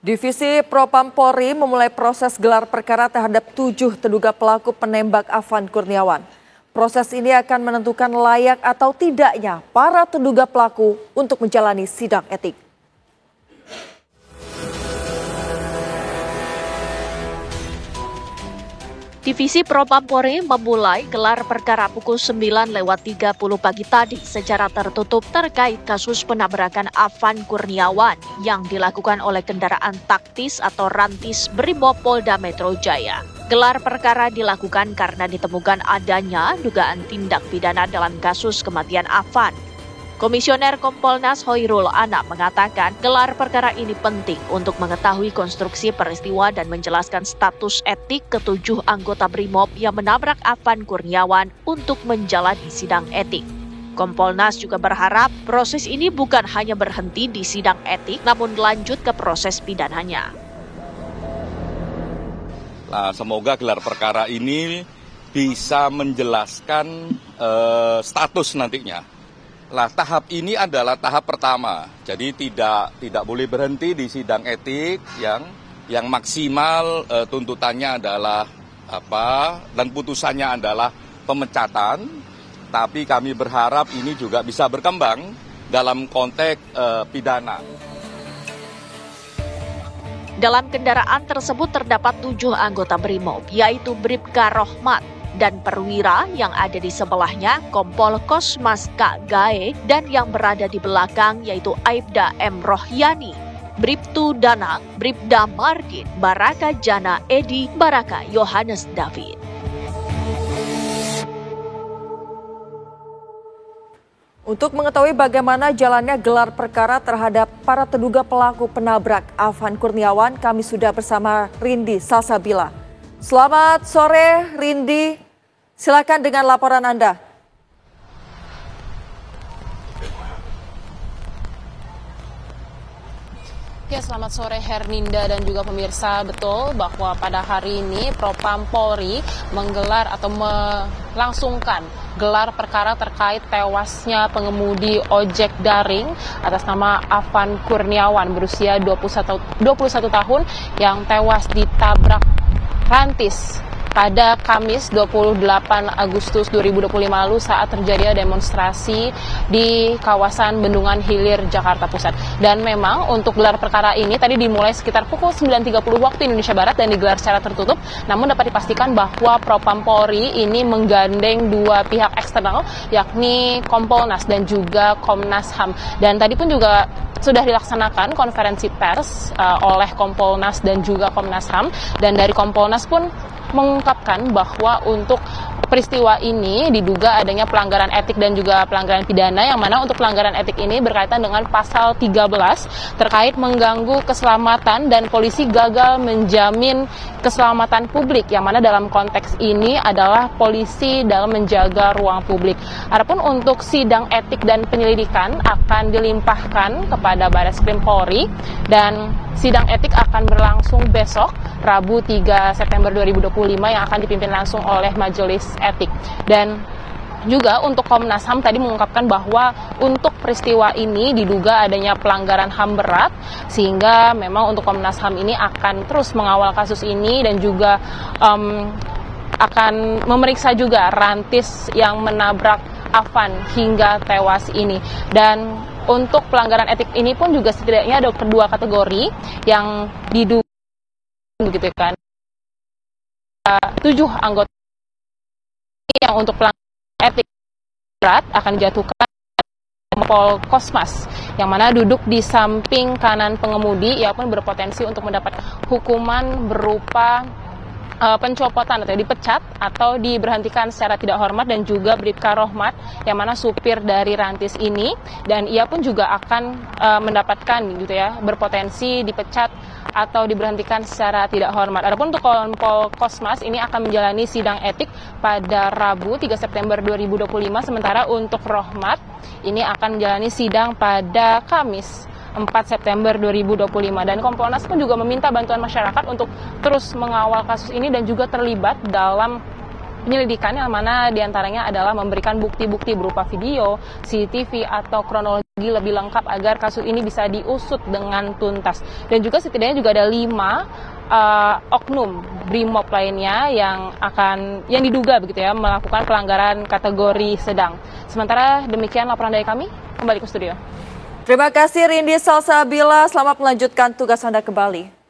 Divisi Propam Polri memulai proses gelar perkara terhadap 7 terduga pelaku penembak Afan Kurniawan. Proses ini akan menentukan layak atau tidaknya para terduga pelaku untuk menjalani sidang etik. Divisi Propam Polri memulai gelar perkara pukul 9.30 pagi tadi secara tertutup terkait kasus penabrakan Afan Kurniawan yang dilakukan oleh kendaraan taktis atau rantis Brimob Polda Metro Jaya. Gelar perkara dilakukan karena ditemukan adanya dugaan tindak pidana dalam kasus kematian Afan. Komisioner Kompolnas Hoirul Anam mengatakan gelar perkara ini penting untuk mengetahui konstruksi peristiwa dan menjelaskan status etik ketujuh anggota Brimob yang menabrak Afan Kurniawan untuk menjalani sidang etik. Kompolnas juga berharap proses ini bukan hanya berhenti di sidang etik, namun lanjut ke proses pidananya. Semoga gelar perkara ini bisa menjelaskan status nantinya. Tahap ini adalah tahap pertama, jadi tidak boleh berhenti di sidang etik yang maksimal tuntutannya adalah dan putusannya adalah pemecatan. Tapi kami berharap ini juga bisa berkembang dalam konteks pidana. Dalam kendaraan tersebut terdapat 7 anggota Brimob, yaitu Bribka Rohmat dan perwira yang ada di sebelahnya, Kompol Kosmas Kak Gae, dan yang berada di belakang yaitu Aibda M. Rohyani, Bribtu Danang, Bribda Mardin, Baraka Jana Edi, Baraka Yohanes David. Untuk mengetahui bagaimana jalannya gelar perkara terhadap para terduga pelaku penabrak Afan Kurniawan, kami sudah bersama Rindi Salsabila. Selamat sore Rindi, silakan dengan laporan Anda. Ya, selamat sore Herninda dan juga pemirsa. Betul bahwa pada hari ini Propam Polri menggelar atau melangsungkan gelar perkara terkait tewasnya pengemudi ojek daring atas nama Afan Kurniawan berusia 21 tahun yang tewas ditabrak rantis pada Kamis 28 Agustus 2025 lalu saat terjadi demonstrasi di kawasan Bendungan Hilir, Jakarta Pusat. Dan memang untuk gelar perkara ini tadi dimulai sekitar pukul 9.30 waktu Indonesia Barat dan digelar secara tertutup. Namun dapat dipastikan bahwa Propam Polri ini menggandeng 2 pihak eksternal, yakni Kompolnas dan juga Komnas HAM. Dan tadi pun juga sudah dilaksanakan konferensi pers oleh Kompolnas dan juga Komnas HAM. Dan dari Kompolnas pun mengungkapkan bahwa untuk peristiwa ini diduga adanya pelanggaran etik dan juga pelanggaran pidana, yang mana untuk pelanggaran etik ini berkaitan dengan pasal 13 terkait mengganggu keselamatan dan polisi gagal menjamin keselamatan publik, yang mana dalam konteks ini adalah polisi dalam menjaga ruang publik. Adapun untuk sidang etik dan penyelidikan akan dilimpahkan kepada Barreskrim Polri dan sidang etik akan berlangsung besok Rabu 3 September 2025 yang akan dipimpin langsung oleh Majelis Etik. Dan juga untuk Komnas HAM tadi mengungkapkan bahwa untuk peristiwa ini diduga adanya pelanggaran HAM berat, sehingga memang untuk Komnas HAM ini akan terus mengawal kasus ini dan juga akan memeriksa juga rantis yang menabrak Afan hingga tewas ini. Dan untuk pelanggaran etik ini pun juga setidaknya ada kedua kategori yang diduga, begitu kan, 7 anggota yang untuk pelanggaran etik berat akan dijatuhkan Kompol Kosmas, yang mana duduk di samping kanan pengemudi. Ia pun berpotensi untuk mendapat hukuman berupa pencopotan atau dipecat atau diberhentikan secara tidak hormat, dan juga Bribka Rohmat yang mana supir dari rantis ini, dan ia pun juga akan mendapatkan gitu ya, berpotensi dipecat atau diberhentikan secara tidak hormat. Adapun untuk Kompol Kosmas ini akan menjalani sidang etik pada Rabu 3 September 2025, sementara untuk Rohmat ini akan menjalani sidang pada Kamis 4 September 2025. Dan Kompolnas pun juga meminta bantuan masyarakat untuk terus mengawal kasus ini dan juga terlibat dalam penyelidikan yang mana diantaranya adalah memberikan bukti-bukti berupa video, CCTV atau kronologi lebih lengkap agar kasus ini bisa diusut dengan tuntas. Dan juga setidaknya juga ada 5 oknum BRIMOB lainnya yang diduga begitu ya melakukan pelanggaran kategori sedang. Sementara demikian laporan dari kami, kembali ke studio. Terima kasih Rindy Salsabila, selamat melanjutkan tugas Anda kembali.